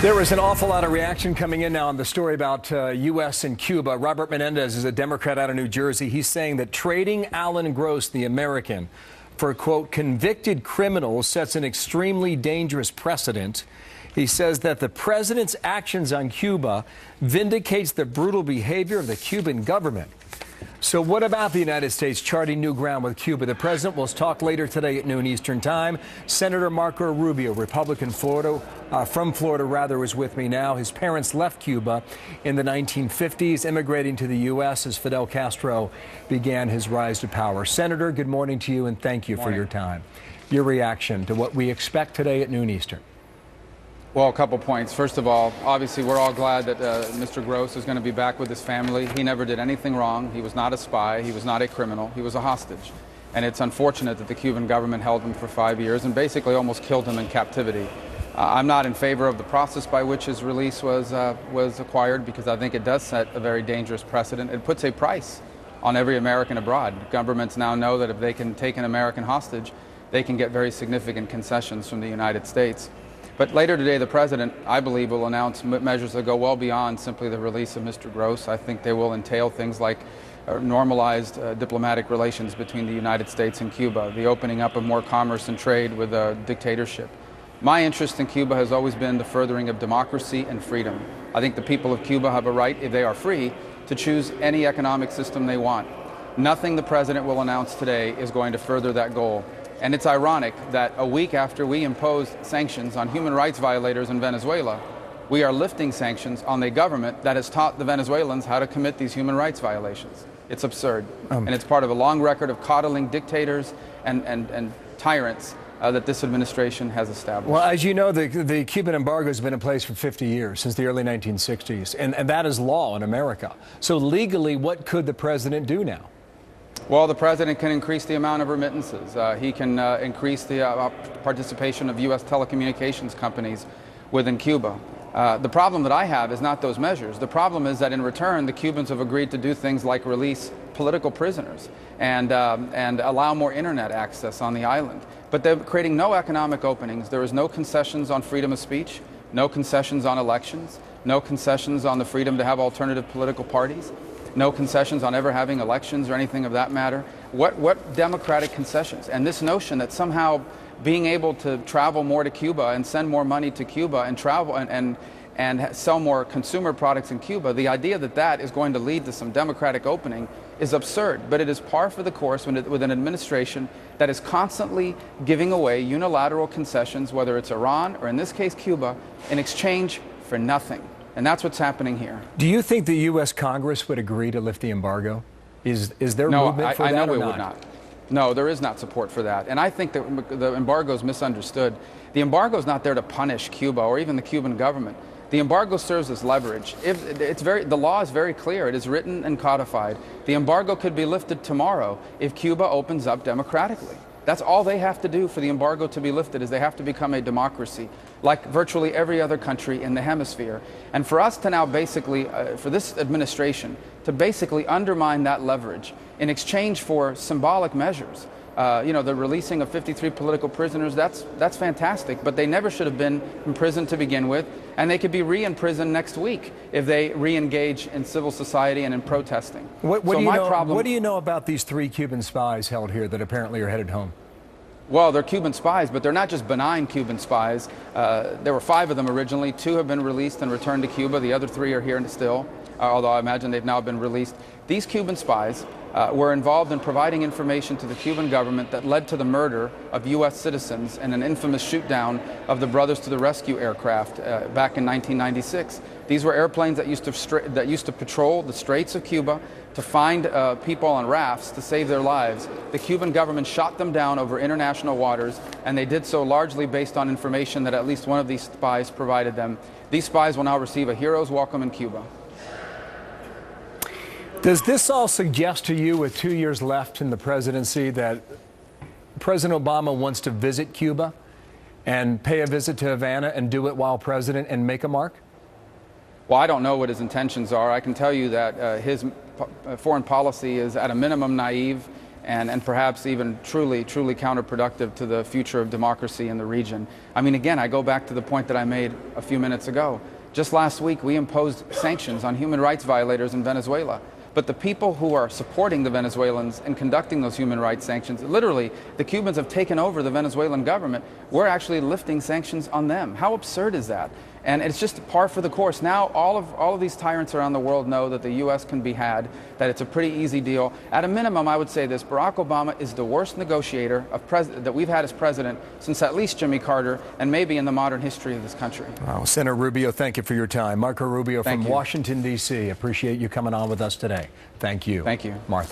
There is an awful lot of reaction coming in now on the story about U.S. and Cuba. Robert Menendez is a Democrat out of New Jersey. He's saying that trading Alan Gross, the American, for, quote, convicted criminals sets an extremely dangerous precedent. He says that the president's actions on Cuba vindicates the brutal behavior of the Cuban government. So what about the United States charting new ground with Cuba? The president will talk later today at noon Eastern Time. Senator Marco Rubio, Republican from Florida, was with me now. His parents left Cuba in the 1950s, immigrating to the U.S. as Fidel Castro began his rise to power. Senator, good morning to you, and thank you for your time. Your reaction to what we expect today at noon Eastern. Well, a couple points. First of all, obviously, we're all glad that Mr. Gross is going to be back with his family. He never did anything wrong. He was not a spy. He was not a criminal. He was a hostage. And it's unfortunate that the Cuban government held him for 5 years and basically almost killed him in captivity. I'm not in favor of the process by which his release was acquired, because I think it does set a very dangerous precedent. It puts a price on every American abroad. Governments now know that if they can take an American hostage, they can get very significant concessions from the United States. But later today, the president, I believe, will announce measures that go well beyond simply the release of Mr. Gross. I think they will entail things like normalized diplomatic relations between the United States and Cuba, the opening up of more commerce and trade with a dictatorship. My interest in Cuba has always been the furthering of democracy and freedom. I think the people of Cuba have a right, if they are free, to choose any economic system they want. Nothing the president will announce today is going to further that goal. And it's ironic that a week after we imposed sanctions on human rights violators in Venezuela, we are lifting sanctions on the government that has taught the Venezuelans how to commit these human rights violations. It's absurd. And it's part of a long record of coddling dictators and tyrants that this administration has established. Well, as you know, the Cuban embargo has been in place for 50 years, since the early 1960s, and that is law in America. So legally, what could the president do now? Well, the president can increase the amount of remittances. He can increase the participation of U.S. telecommunications companies within Cuba. The problem that I have is not those measures. The problem is that in return, the Cubans have agreed to do things like release political prisoners and allow more internet access on the island. But they're creating no economic openings. There is no concessions on freedom of speech, no concessions on elections, no concessions on the freedom to have alternative political parties, no concessions on ever having elections or anything of that matter. What democratic concessions? And this notion that somehow being able to travel more to Cuba and send more money to Cuba and travel and sell more consumer products in Cuba, the idea that that is going to lead to some democratic opening is absurd. But it is par for the course with an administration that is constantly giving away unilateral concessions, whether it's Iran or in this case Cuba, in exchange for nothing. And that's what's happening here. Do you think the U.S. Congress would agree to lift the embargo? Is there movement for that or not? No, I know it would not. No, there is not support for that. And I think that the embargo is misunderstood. The embargo is not there to punish Cuba or even the Cuban government. The embargo serves as leverage. The law is very clear. It is written and codified. The embargo could be lifted tomorrow if Cuba opens up democratically. That's all they have to do for the embargo to be lifted, is they have to become a democracy, like virtually every other country in the hemisphere. And for us to now basically, for this administration, to basically undermine that leverage in exchange for symbolic measures, the releasing of 53 political prisoners, that's fantastic, but they never should have been imprisoned to begin with, and they could be re-imprisoned next week if they re-engage in civil society and in protesting. What do you know about these 3 Cuban spies held here that apparently are headed home? Well, they're Cuban spies, but they're not just benign Cuban spies. There were 5 of them originally. 2 have been released and returned to Cuba. The other 3 are here still, although I imagine they've now been released. These Cuban spies were involved in providing information to the Cuban government that led to the murder of U.S. citizens and an infamous shoot-down of the Brothers to the Rescue aircraft back in 1996. These were airplanes that used to patrol the Straits of Cuba to find people on rafts to save their lives. The Cuban government shot them down over international waters, and they did so largely based on information that at least one of these spies provided them. These spies will now receive a hero's welcome in Cuba. Does this all suggest to you, with 2 years left in the presidency, that President Obama wants to visit Cuba and pay a visit to Havana and do it while president and make a mark? Well, I don't know what his intentions are. I can tell you that his foreign policy is at a minimum naive and perhaps even truly counterproductive to the future of democracy in the region. I mean, again, I go back to the point that I made a few minutes ago. Just last week, we imposed sanctions on human rights violators in Venezuela. But the people who are supporting the Venezuelans and conducting those human rights sanctions, literally, the Cubans have taken over the Venezuelan government. We're actually lifting sanctions on them. How absurd is that? And it's just par for the course. Now, all of these tyrants around the world know that the U.S. can be had, that it's a pretty easy deal. At a minimum, I would say this: Barack Obama is the worst negotiator that we've had as president since at least Jimmy Carter, and maybe in the modern history of this country. Wow. Senator Rubio, thank you for your time. Marco Rubio from Washington, D.C. Appreciate you coming on with us today. Thank you. Thank you. Martha.